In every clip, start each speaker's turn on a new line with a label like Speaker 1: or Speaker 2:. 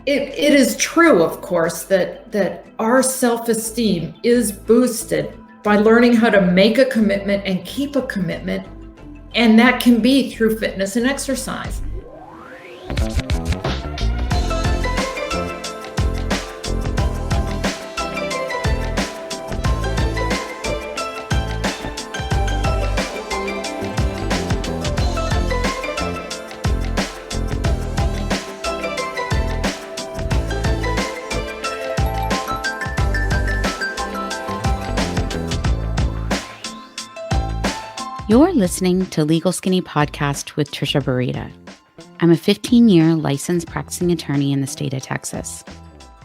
Speaker 1: it is true, of course, that our self-esteem is boosted by learning how to make a commitment and keep a commitment, and that can be through fitness and exercise.
Speaker 2: You're listening to Legal Skinny Podcast with Trisha Barita. I'm a 15-year licensed practicing attorney in the state of Texas.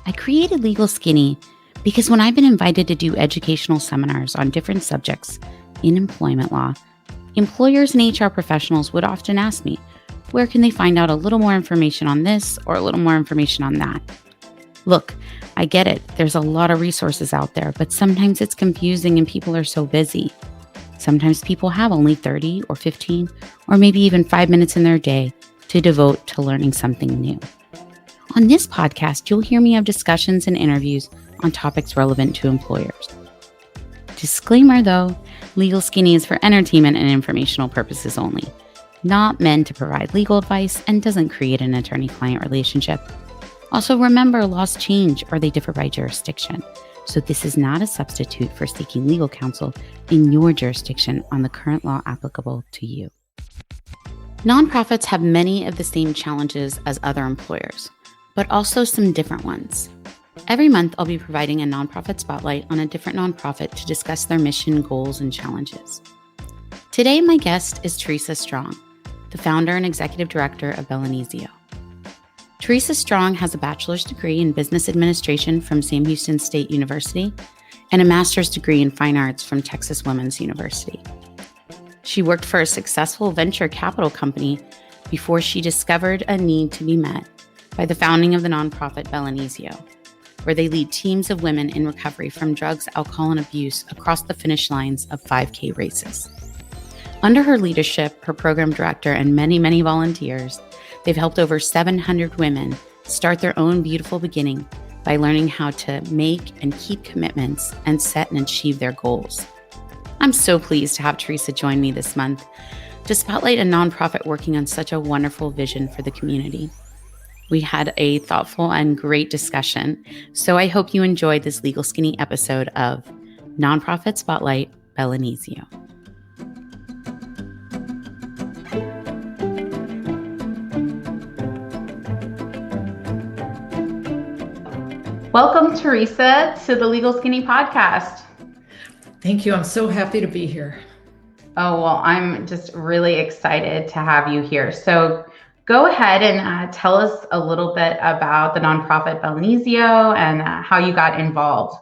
Speaker 2: I created Legal Skinny because when I've been invited to do educational seminars on different subjects in employment law, employers and HR professionals would often ask me, where can they find out a little more information on this or a little more information on that? Look, I get it. There's a lot of resources out there, but sometimes it's confusing and people are so busy. Sometimes people have only 30 or 15 or maybe even 5 minutes in their day to devote to learning something new. On this podcast, you'll hear me have discussions and interviews on topics relevant to employers. Disclaimer though, Legal Skinny is for entertainment and informational purposes only, not meant to provide legal advice and doesn't create an attorney-client relationship. Also remember, laws change or they differ by jurisdiction. So this is not a substitute for seeking legal counsel in your jurisdiction on the current law applicable to you. Nonprofits have many of the same challenges as other employers, but also some different ones. Every month, I'll be providing a nonprofit spotlight on a different nonprofit to discuss their mission, goals, and challenges. Today, my guest is Theresa Strong, the founder and executive director of Bel Inizio. Theresa Strong has a bachelor's degree in business administration from Sam Houston State University and a master's degree in fine arts from Texas Women's University. She worked for a successful venture capital company before she discovered a need to be met by the founding of the nonprofit Bel Inizio, where they lead teams of women in recovery from drugs, alcohol, and abuse across the finish lines of 5K races. Under her leadership, her program director, and many, many volunteers, they've helped over 700 women start their own beautiful beginning by learning how to make and keep commitments and set and achieve their goals. I'm so pleased to have Theresa join me this month to spotlight a nonprofit working on such a wonderful vision for the community. We had a thoughtful and great discussion, so I hope you enjoyed this Legal Skinny episode of Nonprofit Spotlight Bel Inizio. Welcome, Theresa, to the Legal Skinny podcast.
Speaker 1: Thank you. I'm so happy to be here.
Speaker 2: Oh, well, I'm just really excited to have you here. So go ahead and tell us a little bit about the nonprofit Bel Inizio and how you got involved.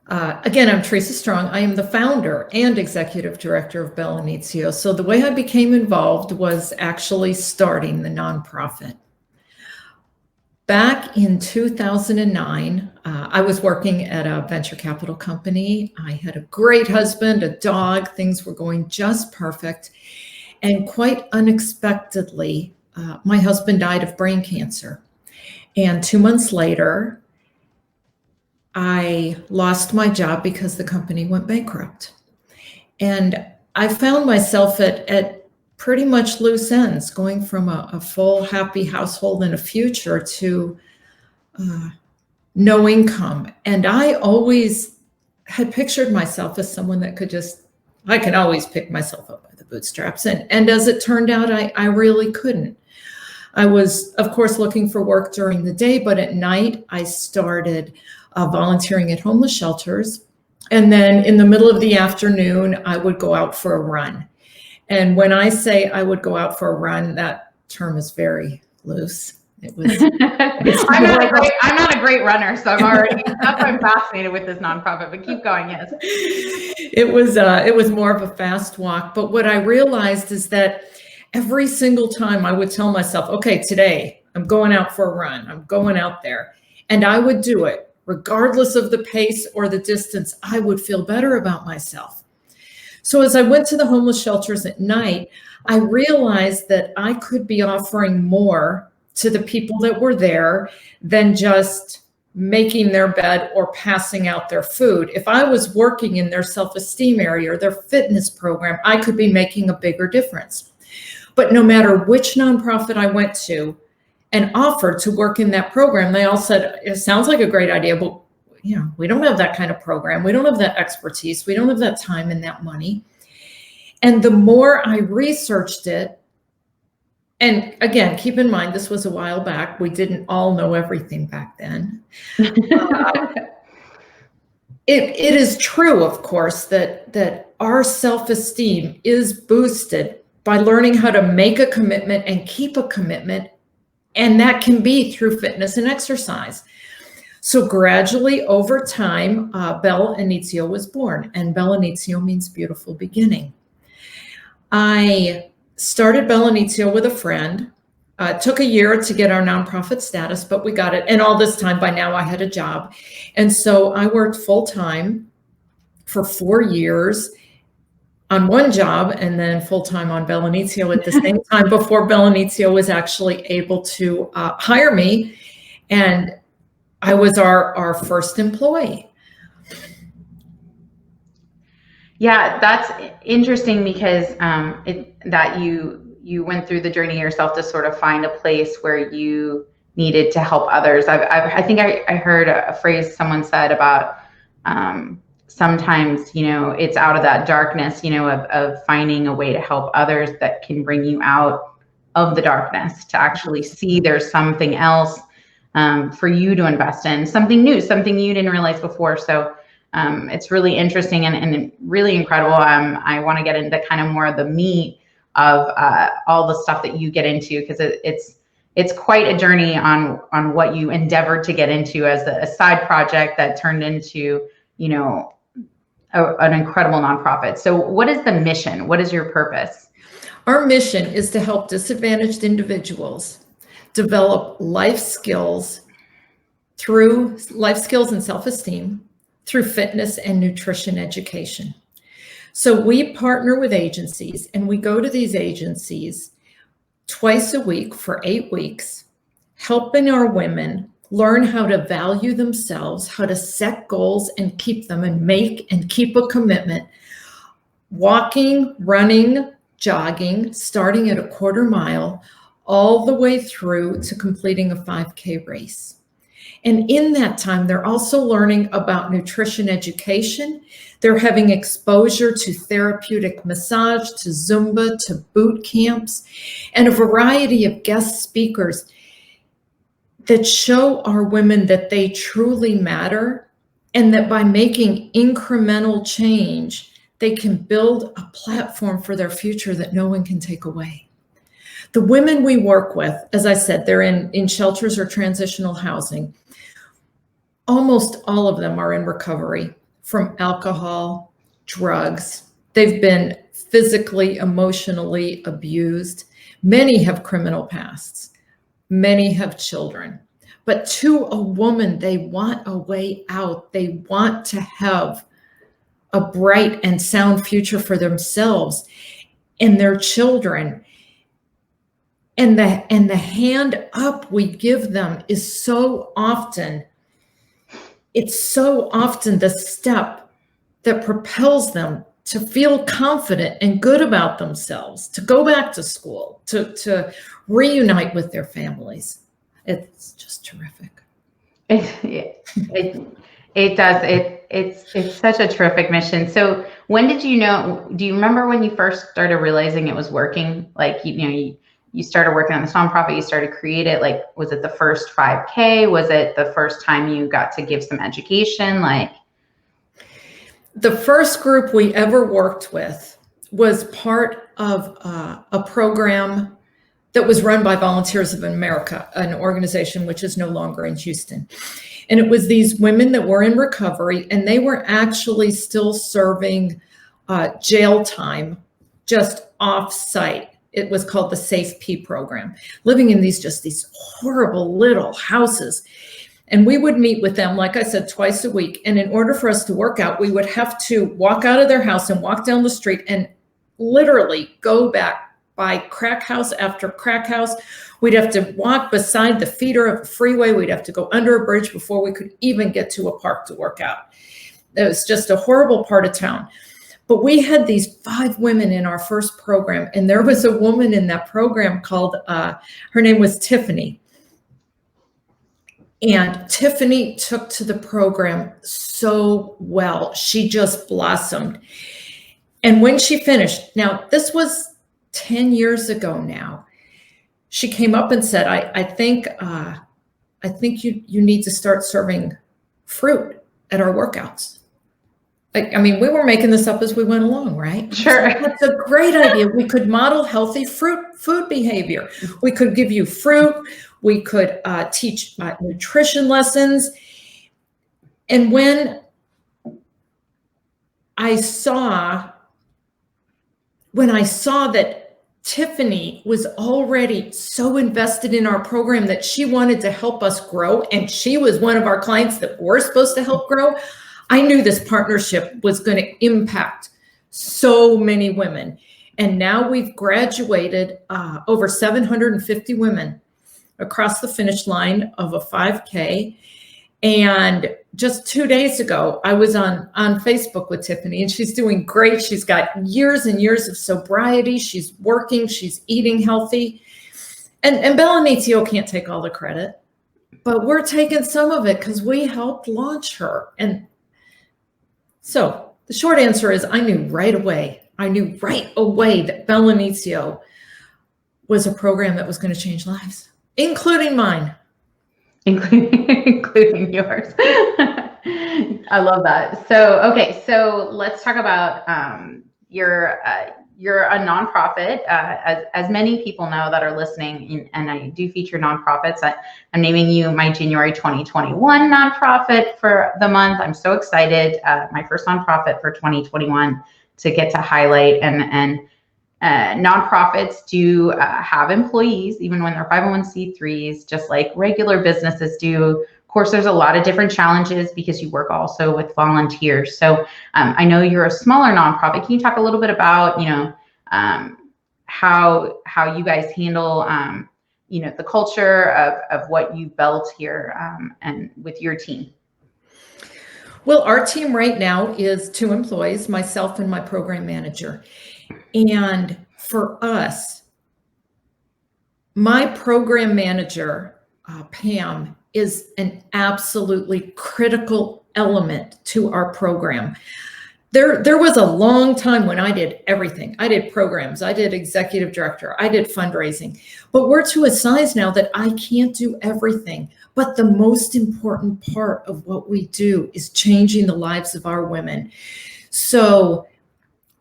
Speaker 1: Again, I'm Theresa Strong. I am the founder and executive director of Bel Inizio. So the way I became involved was actually starting the nonprofit. Back in 2009, I was working at a venture capital company. I had a great husband, a dog. Things were going just perfect. And quite unexpectedly, my husband died of brain cancer. And 2 months later, I lost my job because the company went bankrupt. And I found myself at pretty much loose ends, going from a full, happy household and a future to no income. And I always had pictured myself as someone that I can always pick myself up by the bootstraps. And as it turned out, I really couldn't. I was, of course, looking for work during the day, but at night I started volunteering at homeless shelters. And then in the middle of the afternoon, I would go out for a run. And when I say I would go out for a run, that term is very loose. It was.
Speaker 2: I'm not a great runner, so I'm fascinated with this nonprofit. But keep going, yes.
Speaker 1: It was more of a fast walk. But what I realized is that every single time I would tell myself, okay, today I'm going out for a run. I'm going out there, and I would do it regardless of the pace or the distance. I would feel better about myself. So as I went to the homeless shelters at night, I realized that I could be offering more to the people that were there than just making their bed or passing out their food. If I was working in their self-esteem area or their fitness program, I could be making a bigger difference. But no matter which nonprofit I went to and offered to work in that program, they all said, it sounds like a great idea, but we don't have that kind of program. We don't have that expertise. We don't have that time and that money. And the more I researched it, and again, keep in mind, this was a while back. We didn't all know everything back then. It is true, of course, that our self-esteem is boosted by learning how to make a commitment and keep a commitment. And that can be through fitness and exercise. So gradually over time, Bel Inizio was born, and Bel Inizio means beautiful beginning. I started Bel Inizio with a friend. It took a year to get our nonprofit status, but we got it. And all this time, by now I had a job. And so I worked full time for 4 years on one job and then full time on Bel Inizio at the same time before Bel Inizio was actually able to hire me. And I was our first employee.
Speaker 3: Yeah, that's interesting because that you went through the journey yourself to sort of find a place where you needed to help others. I think I heard a phrase someone said about sometimes, it's out of that darkness, of finding a way to help others that can bring you out of the darkness, to actually see there's something else for you to invest in, something new, something you didn't realize before. So it's really interesting and really incredible. I want to get into kind of more of the meat of all the stuff that you get into, because it's quite a journey on what you endeavored to get into as a side project that turned into, an incredible nonprofit. So what is the mission? What is your purpose?
Speaker 1: Our mission is to help disadvantaged individuals develop life skills and self-esteem through fitness and nutrition education. So we partner with agencies, and we go to these agencies twice a week for 8 weeks, helping our women learn how to value themselves, how to set goals and keep them, and make and keep a commitment. Walking, running, jogging, starting at a quarter mile, all the way through to completing a 5K race. And in that time, they're also learning about nutrition education. They're having exposure to therapeutic massage, to Zumba, to boot camps, and a variety of guest speakers that show our women that they truly matter, and that by making incremental change, they can build a platform for their future that no one can take away. The women we work with, as I said, they're in shelters or transitional housing. Almost all of them are in recovery from alcohol, drugs. They've been physically, emotionally abused. Many have criminal pasts. Many have children. But to a woman, they want a way out. They want to have a bright and sound future for themselves and their children. And the hand up we give them is so often, it's so often the step that propels them to feel confident and good about themselves, to go back to school, to reunite with their families. It's just terrific.
Speaker 3: It does. It's such a terrific mission. So when did you know, do you remember when you first started realizing it was working? Like, you started working on this nonprofit, you started to create it. Like, was it the first 5K? Was it the first time you got to give some education? Like,
Speaker 1: the first group we ever worked with was part of a program that was run by Volunteers of America, an organization which is no longer in Houston. And it was these women that were in recovery, and they were actually still serving jail time just off-site. It was called the Safe P program, living in these horrible little houses. And we would meet with them, like I said, twice a week. And in order for us to work out, we would have to walk out of their house and walk down the street and literally go back by crack house after crack house. We'd have to walk beside the feeder of the freeway. We'd have to go under a bridge before we could even get to a park to work out. It was just a horrible part of town. But we had these 5 women in our first program, and there was a woman in that program called, her name was Tiffany. And Tiffany took to the program so well. She just blossomed. And when she finished, now this was 10 years ago now, she came up and said, I think you need to start serving fruit at our workouts. I mean, we were making this up as we went along, right?
Speaker 3: Sure.
Speaker 1: So that's a great idea. We could model healthy food behavior. We could give you fruit. We could teach nutrition lessons. And when I saw that Tiffany was already so invested in our program that she wanted to help us grow, and she was one of our clients that we're supposed to help grow, I knew this partnership was going to impact so many women. And now we've graduated over 750 women across the finish line of a 5K. And just 2 days ago, I was on Facebook with Tiffany, and she's doing great. She's got years and years of sobriety. She's working, she's eating healthy. And Bel Inizio can't take all the credit, but we're taking some of it because we helped launch her. And so the short answer is I knew right away that Bel Inizio was a program that was going to change lives, including mine.
Speaker 3: Including yours. I love that. So, okay. So let's talk about, you're a nonprofit, as many people know that are listening, and I do feature nonprofits. I'm naming you my January 2021 nonprofit for the month. I'm so excited. My first nonprofit for 2021 to get to highlight, and nonprofits do have employees, even when they're 501c3s, just like regular businesses do. Of course, there's a lot of different challenges because you work also with volunteers. So I know you're a smaller nonprofit. Can you talk a little bit about, how you guys handle, the culture of what you built here and with your team?
Speaker 1: Well, our team right now is 2 employees, myself and my program manager. And for us, my program manager, Pam, is an absolutely critical element to our program. There was a long time when I did everything. I did programs, I did executive director, I did fundraising, but we're to a size now that I can't do everything. But the most important part of what we do is changing the lives of our women. So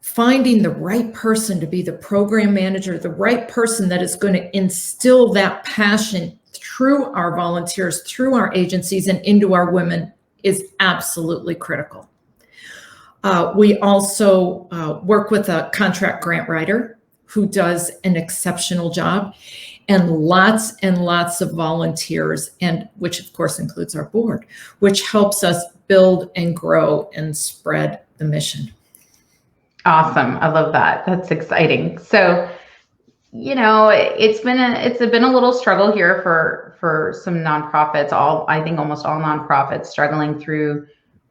Speaker 1: finding the right person to be the program manager, the right person that is going to instill that passion through our volunteers, through our agencies, and into our women is absolutely critical. We also work with a contract grant writer who does an exceptional job, and lots of volunteers, and which of course includes our board, which helps us build and grow and spread the mission.
Speaker 3: Awesome. I love that. That's exciting. So, it's been a little struggle here for some nonprofits. I think almost all nonprofits struggling through,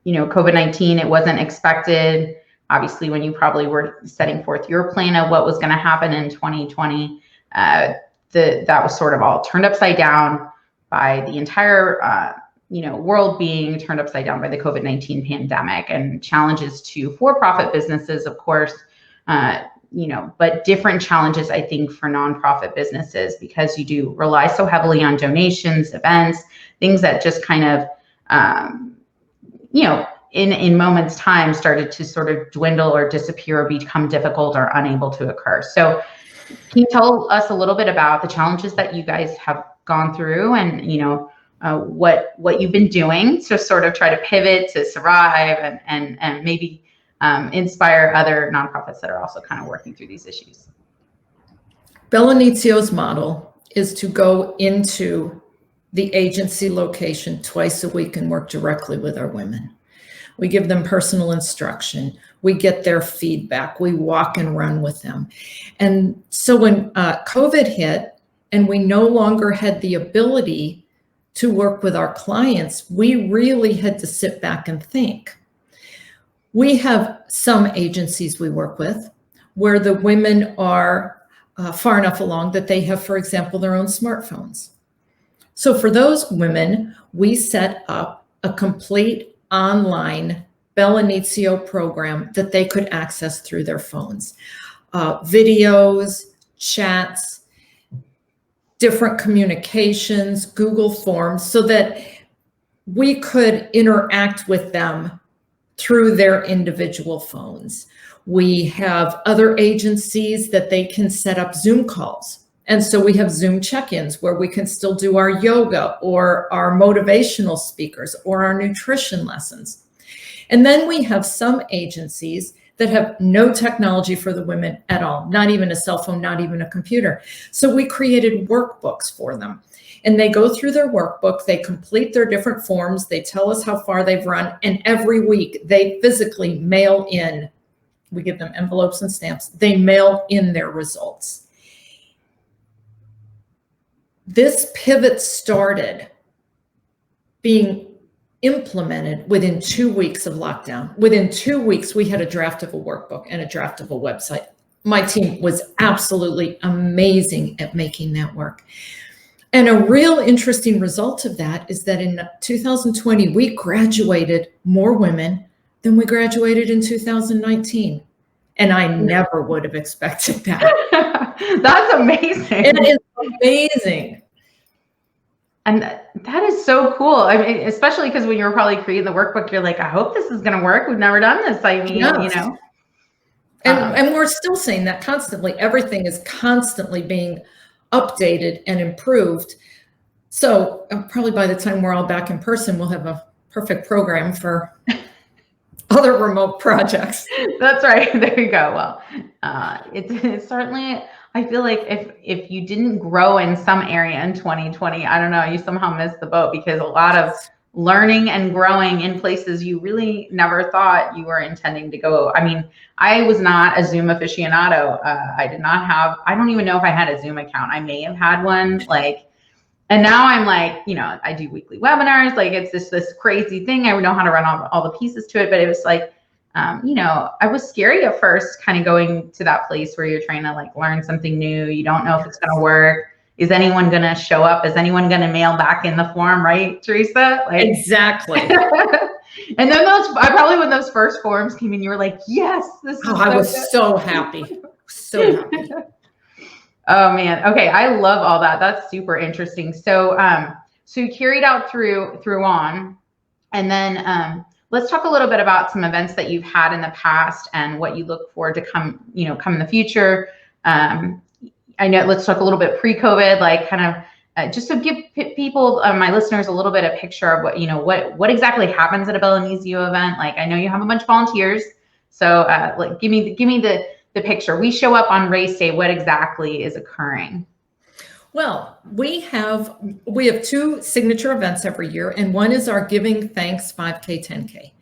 Speaker 3: COVID-19. It wasn't expected. Obviously, when you probably were setting forth your plan of what was going to happen in 2020, that was sort of all turned upside down by the entire world being turned upside down by the COVID-19 pandemic, and challenges to for-profit businesses, of course, but different challenges, I think, for nonprofit businesses, because you do rely so heavily on donations, events, things that just kind of, in moments time started to sort of dwindle or disappear or become difficult or unable to occur. So can you tell us a little bit about the challenges that you guys have gone through, and, what you've been doing to sort of try to pivot to survive and maybe inspire other nonprofits that are also kind of working through these issues?
Speaker 1: Bel Inizio's model is to go into the agency location twice a week and work directly with our women. We give them personal instruction. We get their feedback. We walk and run with them. And so when COVID hit and we no longer had the ability to work with our clients, we really had to sit back and think. We have some agencies we work with where the women are far enough along that they have, for example, their own smartphones. So for those women, we set up a complete online Bel Inizio program that they could access through their phones. Videos, chats, different communications, Google Forms, so that we could interact with them through their individual phones. We have other agencies that they can set up Zoom calls. And so we have Zoom check-ins where we can still do our yoga or our motivational speakers or our nutrition lessons. And then we have some agencies that have no technology for the women at all, not even a cell phone, not even a computer. So we created workbooks for them. And they go through their workbook, they complete their different forms, they tell us how far they've run, and every week they physically mail in, we give them envelopes and stamps, they mail in their results. This pivot started being implemented within 2 weeks of lockdown. Within 2 weeks, we had a draft of a workbook and a draft of a website. My team was absolutely amazing at making that work. And a real interesting result of that is that in 2020, we graduated more women than we graduated in 2019. And I never would have expected that.
Speaker 3: That's amazing.
Speaker 1: It is amazing.
Speaker 3: And that is so cool. I mean, especially because when you were probably creating the workbook, you're like, I hope this is going to work. We've never done this. I mean,
Speaker 1: Yes.
Speaker 3: you know.
Speaker 1: And we're still saying that constantly. Everything is constantly being updated and improved. So probably by the time we're all back in person, we'll have a perfect program for other remote projects.
Speaker 3: That's right. There you go. Well, it's certainly, I feel like if you didn't grow in some area in 2020, I don't know, you somehow missed the boat, because a lot of learning and growing in places you really never thought you were intending to go. I mean, I was not a Zoom aficionado. I don't even know if I had a Zoom account. I may have had one, and now I'm like, I do weekly webinars. Like, it's just this crazy thing. I know how to run all the pieces to it, but it was like, I was scary at first, kind of going to that place where you're trying to learn something new. You don't know if it's going to work. Is anyone going to show up? Is anyone going to mail back in the form? Right, Theresa?
Speaker 1: Exactly.
Speaker 3: And then when those first forms came in, you were like, yes, this is
Speaker 1: I was so happy. So happy.
Speaker 3: Oh man. Okay. I love all that. That's super interesting. So, so you carried out through on, and then, let's talk a little bit about some events that you've had in the past and what you look forward to come in the future. I know, let's talk a little bit pre-COVID, just to give people, my listeners, a little bit of picture of what exactly happens at a Bel Inizio event. I know you have a bunch of volunteers, so give me the picture. We show up on race day. What exactly is occurring?
Speaker 1: Well, we have 2 signature events every year, and one is our Giving Thanks 5K, 10K.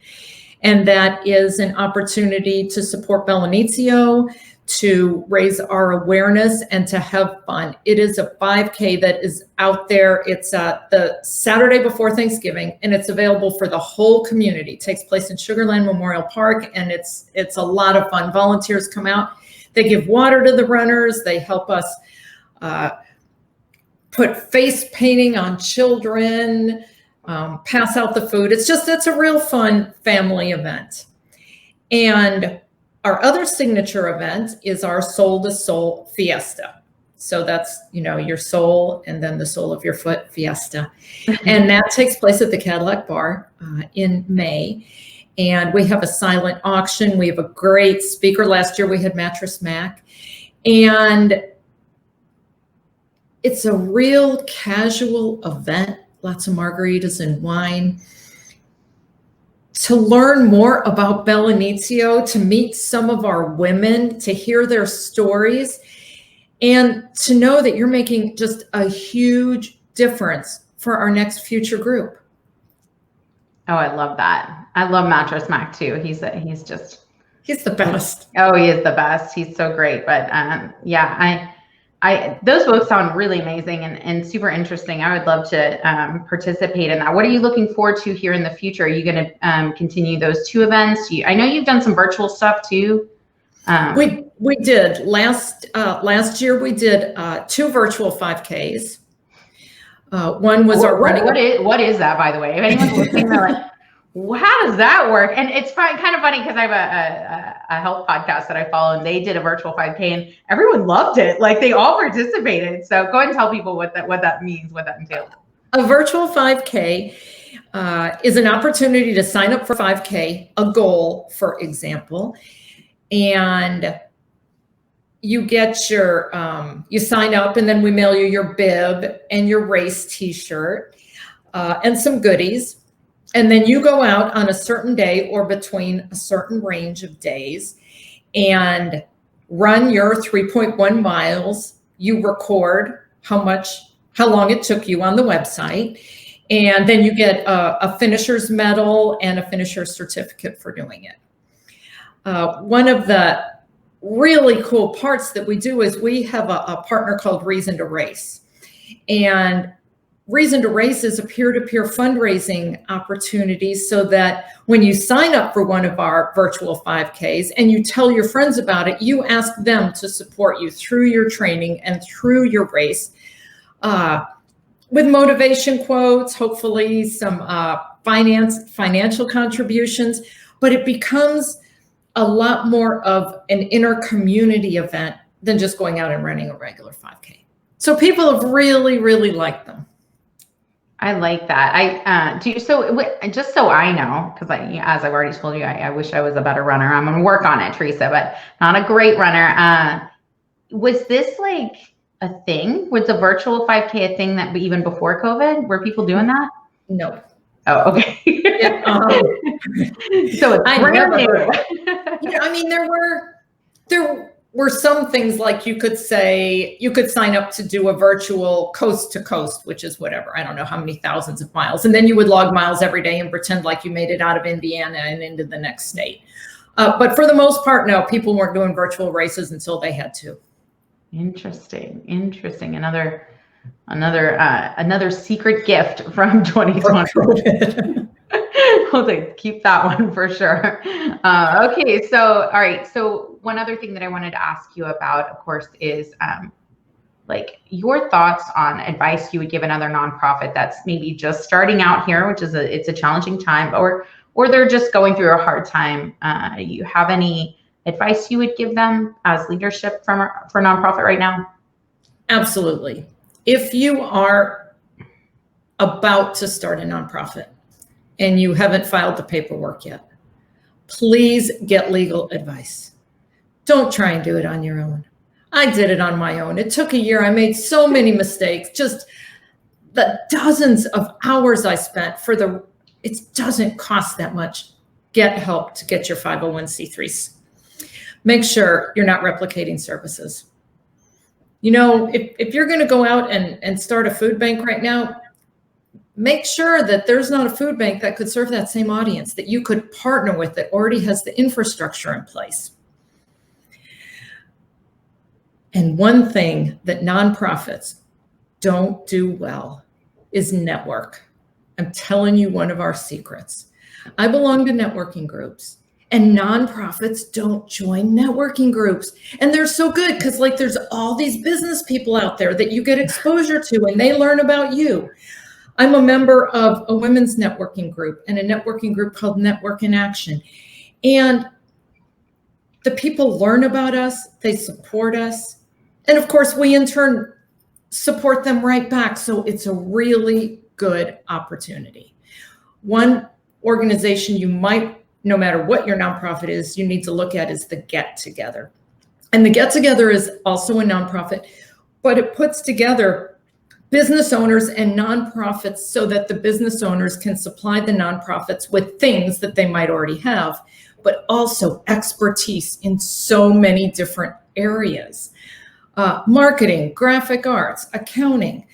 Speaker 1: And that is an opportunity to support Bel Inizio, to raise our awareness, and to have fun. It is a 5K that is out there. It's the Saturday before Thanksgiving, and it's available for the whole community. It takes place in Sugar Land Memorial Park, and it's a lot of fun. Volunteers come out. They give water to the runners. They help us put face painting on children, pass out the food. It's a real fun family event. And our other signature event is our Soul to Soul Fiesta. So that's, your soul and then the sole of your foot fiesta. And that takes place at the Cadillac Bar in May. And we have a silent auction. We have a great speaker. Last year we had Mattress Mac. And it's a real casual event, lots of margaritas and wine. To learn more about Bel Inizio, to meet some of our women, to hear their stories, and to know that you're making just a huge difference for our next future group.
Speaker 3: Oh, I love that. I love Mattress Mac too. He's
Speaker 1: He's the best.
Speaker 3: oh, he is the best. He's so great. But yeah, those both sound really amazing and super interesting. I would love to participate in that. What are you looking forward to here in the future? Are you going to continue those 2 events? I know you've done some virtual stuff too.
Speaker 1: We did last year. We did 2 virtual 5Ks. One was our running.
Speaker 3: What is that, by the way? If anyone's listening, they're like, how does that work? And it's kind of funny because I have a health podcast that I follow, and they did a virtual 5K, and everyone loved it. Like, they all participated. So go ahead and tell people what that means, what that entails.
Speaker 1: A virtual 5K is an opportunity to sign up for 5K, a goal, for example, and you get your, you sign up, and then we mail you your bib and your race t-shirt and some goodies. And then you go out on a certain day or between a certain range of days and run your 3.1 miles. You record how long it took you on the website. And then you get a finisher's medal and a finisher's certificate for doing it. One of the really cool parts that we do is we have a partner called Reason to Race. And Reason to Race is a peer-to-peer fundraising opportunity, so that when you sign up for one of our virtual 5Ks and you tell your friends about it, you ask them to support you through your training and through your race with motivation quotes, hopefully some financial contributions, but it becomes a lot more of an inter-community event than just going out and running a regular 5K. So people have really, really liked them.
Speaker 3: I like that. Just so I know, because as I've already told you, I wish I was a better runner. I'm going to work on it, Theresa, but not a great runner. Was this like a thing? Was the virtual 5K a thing that even before COVID? Were people doing that?
Speaker 1: No.
Speaker 3: Oh, okay.
Speaker 1: Yeah,
Speaker 3: so it's brand new.
Speaker 1: Yeah, I mean, there were some things, like you could sign up to do a virtual coast to coast, which is whatever, I don't know how many thousands of miles. And then you would log miles every day and pretend like you made it out of Indiana and into the next state. But for the most part, no, people weren't doing virtual races until they had to.
Speaker 3: Interesting. Another secret gift from 2020. We'll keep that one for sure. Okay, so all right. So one other thing that I wanted to ask you about, of course, is like your thoughts on advice you would give another nonprofit that's maybe just starting out here, which is it's a challenging time, or they're just going through a hard time. You have any advice you would give them as leadership for nonprofit right now?
Speaker 1: Absolutely. If you are about to start a nonprofit and you haven't filed the paperwork yet, please get legal advice. Don't try and do it on your own. I did it on my own. It took a year. I made so many mistakes. Just the dozens of hours I spent it doesn't cost that much. Get help to get your 501c3s. Make sure you're not replicating services. You know, if you're going to go out and start a food bank right now, make sure that there's not a food bank that could serve that same audience, that you could partner with, that already has the infrastructure in place. And one thing that nonprofits don't do well is network. I'm telling you one of our secrets. I belong to networking groups. And nonprofits don't join networking groups. And they're so good because there's all these business people out there that you get exposure to and they learn about you. I'm a member of a women's networking group and a networking group called Network in Action. And the people learn about us, they support us. And of course, we in turn support them right back. So it's a really good opportunity. One organization you might, no matter what your nonprofit is, you need to look at is the Get Together. And the Get Together is also a nonprofit, but it puts together business owners and nonprofits so that the business owners can supply the nonprofits with things that they might already have, but also expertise in so many different areas. Marketing, graphic arts, accounting.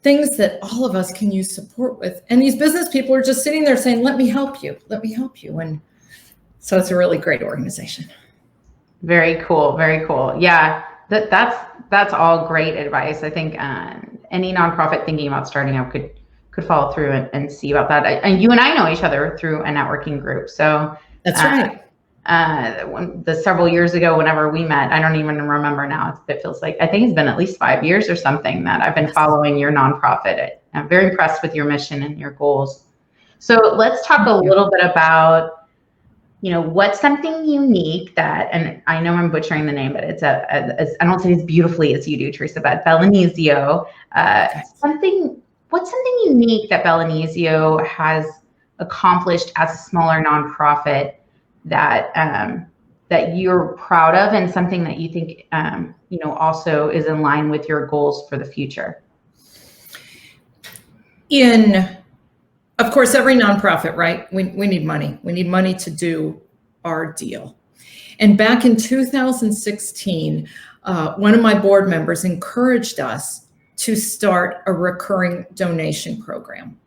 Speaker 1: things that all of us can use support with. And these business people are just sitting there saying, let me help you. Let me help you. And so it's a really great organization.
Speaker 3: Very cool. Very cool. Yeah, that's all great advice. I think any nonprofit thinking about starting up could follow through and see about that. And you and I know each other through a networking group. So
Speaker 1: that's right.
Speaker 3: Several years ago, whenever we met, I don't even remember now. It feels like, I think it's been at least 5 years or something that I've been following your nonprofit. I'm very impressed with your mission and your goals. So let's talk a little bit about, what's something unique that, and I know I'm butchering the name, but it's I don't say as beautifully as you do, Theresa, but Bel Inizio, what's something unique that Bel Inizio has accomplished as a smaller nonprofit that you're proud of, and something that you think, also is in line with your goals for the future?
Speaker 1: Of course, every nonprofit, right? We need money. We need money to do our deal. And back in 2016, one of my board members encouraged us to start a recurring donation program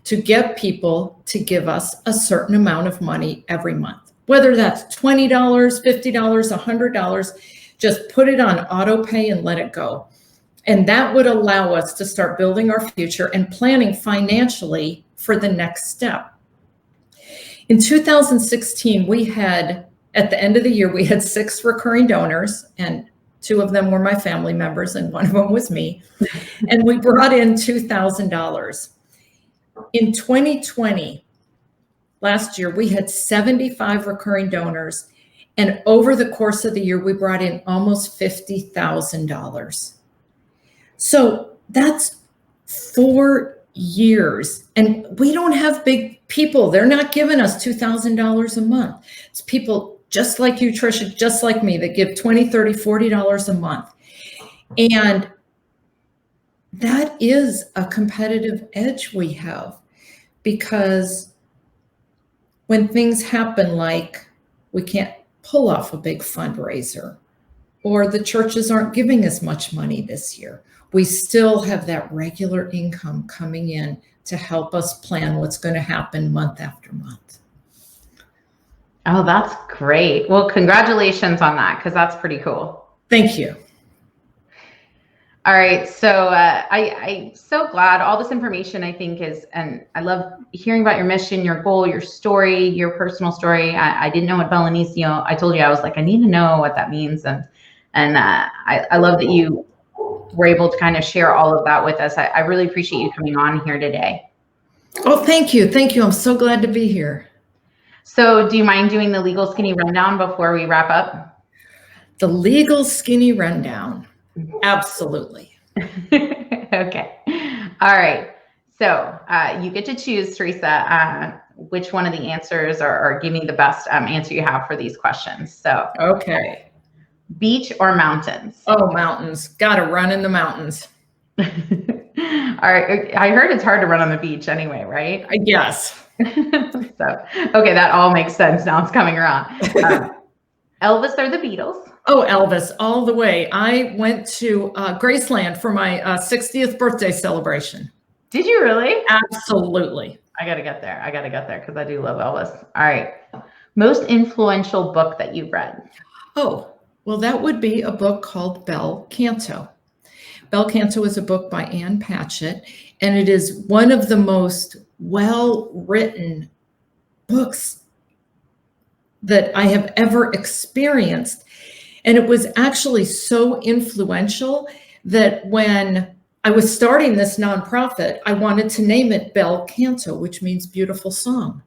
Speaker 1: to get people to give us a certain amount of money every month, whether that's $20, $50, $100, just put it on auto pay and let it go. And that would allow us to start building our future and planning financially for the next step. In 2016, at the end of the year, we had 6 recurring donors, and 2 of them were my family members, and 1 of them was me. And we brought in $2,000. In 2020, last year, we had 75 recurring donors, and over the course of the year, we brought in almost $50,000. So that's 4 years, and we don't have big people. They're not giving us $2,000 a month. It's people just like you, Trisha, just like me, that give $20, $30, $40 a month. And that is a competitive edge we have, because when things happen, like we can't pull off a big fundraiser, or the churches aren't giving us much money this year, we still have that regular income coming in to help us plan what's going to happen month after month.
Speaker 3: Oh, that's great. Well, congratulations on that, because that's pretty cool.
Speaker 1: Thank you.
Speaker 3: All right. So I'm so glad all this information, I think, and I love hearing about your mission, your goal, your story, your personal story. I didn't know what Bel Inizio, I told you, I was like, I need to know what that means. And I love that you were able to kind of share all of that with us. I really appreciate you coming on here today.
Speaker 1: Oh, thank you. Thank you. I'm so glad to be here.
Speaker 3: So do you mind doing the legal skinny rundown before we wrap up?
Speaker 1: The legal skinny rundown. Absolutely.
Speaker 3: Okay. All right. So you get to choose, Theresa, which one of the answers or give me the best answer you have for these questions. So,
Speaker 1: okay.
Speaker 3: Beach or mountains?
Speaker 1: Oh, mountains. Gotta run in the mountains.
Speaker 3: All right. I heard it's hard to run on the beach anyway, right?
Speaker 1: I guess.
Speaker 3: So, okay, that all makes sense. Now it's coming around. Elvis or the Beatles?
Speaker 1: Oh, Elvis, all the way. I went to Graceland for my 60th birthday celebration.
Speaker 3: Did you really?
Speaker 1: Absolutely.
Speaker 3: I got to get there. Because I do love Elvis. All right. Most influential book that you've read?
Speaker 1: Oh, well, that would be a book called Bel Canto. Bel Canto is a book by Ann Patchett, and it is one of the most well-written books that I have ever experienced. And it was actually so influential that when I was starting this nonprofit, I wanted to name it Bel Canto, which means beautiful song.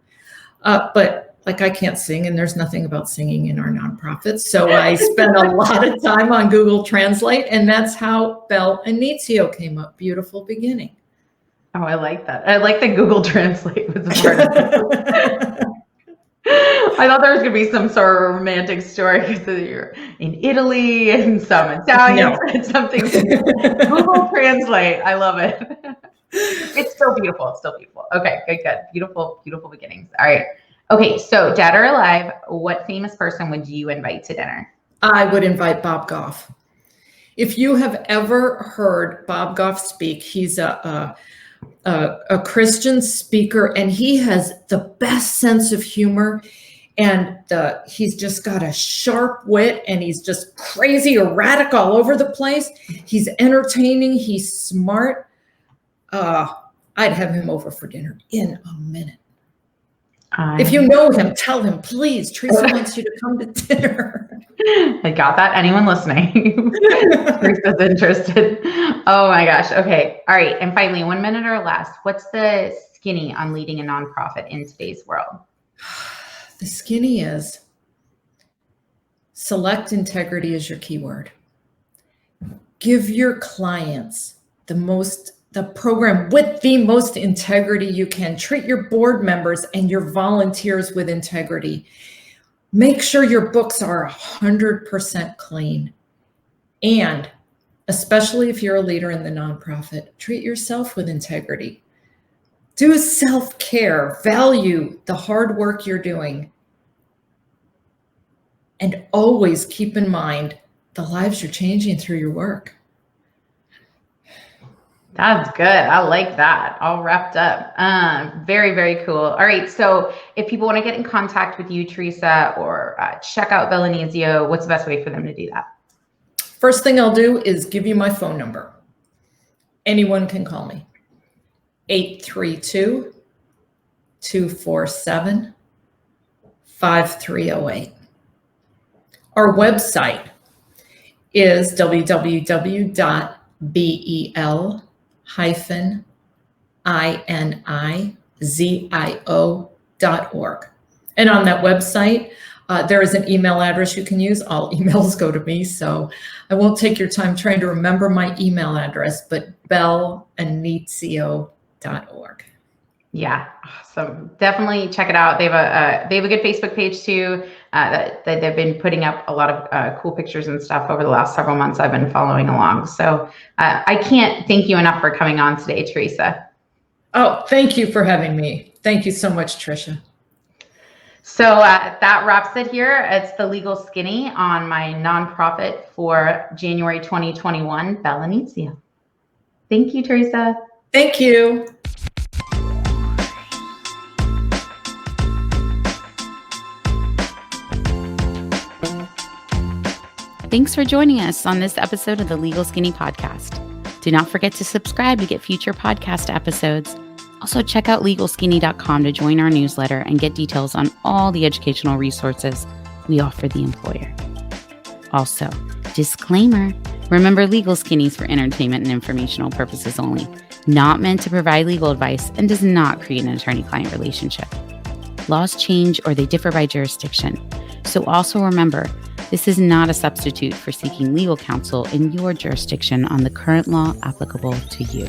Speaker 1: But like, I can't sing, and there's nothing about singing in our nonprofit. So I spent a lot of time on Google Translate, and that's how Bel Inizio came up, beautiful beginning.
Speaker 3: Oh, I like that. I like that Google Translate was a part of it. I thought there was going to be some sort of romantic story because you're in Italy and some Italian and something. Google Translate. I love it. It's still beautiful. It's still beautiful. Okay, good. Beautiful, beautiful beginnings. All right. Okay, so dead or alive, what famous person would you invite to dinner?
Speaker 1: I would invite Bob Goff. If you have ever heard Bob Goff speak, he's a Christian speaker, and he has the best sense of humor. And he's just got a sharp wit, and he's just crazy, erratic all over the place. He's entertaining. He's smart. I'd have him over for dinner in a minute. If you know him, tell him, please. Theresa wants you to come to dinner.
Speaker 3: I got that. Anyone listening? Teresa's interested. Oh my gosh. Okay. All right. And finally, 1 minute or less. What's the skinny on leading a nonprofit in today's world?
Speaker 1: The skinny is select integrity as your keyword. Give your clients the program with the most integrity you can. Treat your board members and your volunteers with integrity. Make sure your books are 100% clean. And especially if you're a leader in the nonprofit, treat yourself with integrity. Do self-care, value the hard work you're doing. And always keep in mind the lives you're changing through your work.
Speaker 3: That's good. I like that. All wrapped up. Very, very cool. All right. So if people want to get in contact with you, Theresa, or check out Bel Inizio, what's the best way for them to do that?
Speaker 1: First thing I'll do is give you my phone number. Anyone can call me. 832-247-5308. Our website is www.bel-inizio.org. And on that website, there is an email address you can use. All emails go to me, so I won't take your time trying to remember my email address, but belinizio.org.
Speaker 3: Yeah, awesome. Definitely check it out. They have a good Facebook page too. That they've been putting up a lot of cool pictures and stuff over the last several months. I've been following along. So I can't thank you enough for coming on today, Theresa.
Speaker 1: Oh, thank you for having me. Thank you so much, Trisha.
Speaker 3: So that wraps it here. It's the Legal Skinny on my nonprofit for January 2021, Bel Inizio. Thank you, Theresa.
Speaker 1: Thank you.
Speaker 2: Thanks for joining us on this episode of the Legal Skinny Podcast. Do not forget to subscribe to get future podcast episodes. Also, check out LegalSkinny.com to join our newsletter and get details on all the educational resources we offer the employer. Also, disclaimer, remember Legal Skinny is for entertainment and informational purposes only, not meant to provide legal advice, and does not create an attorney-client relationship. Laws change or they differ by jurisdiction. So also remember, this is not a substitute for seeking legal counsel in your jurisdiction on the current law applicable to you.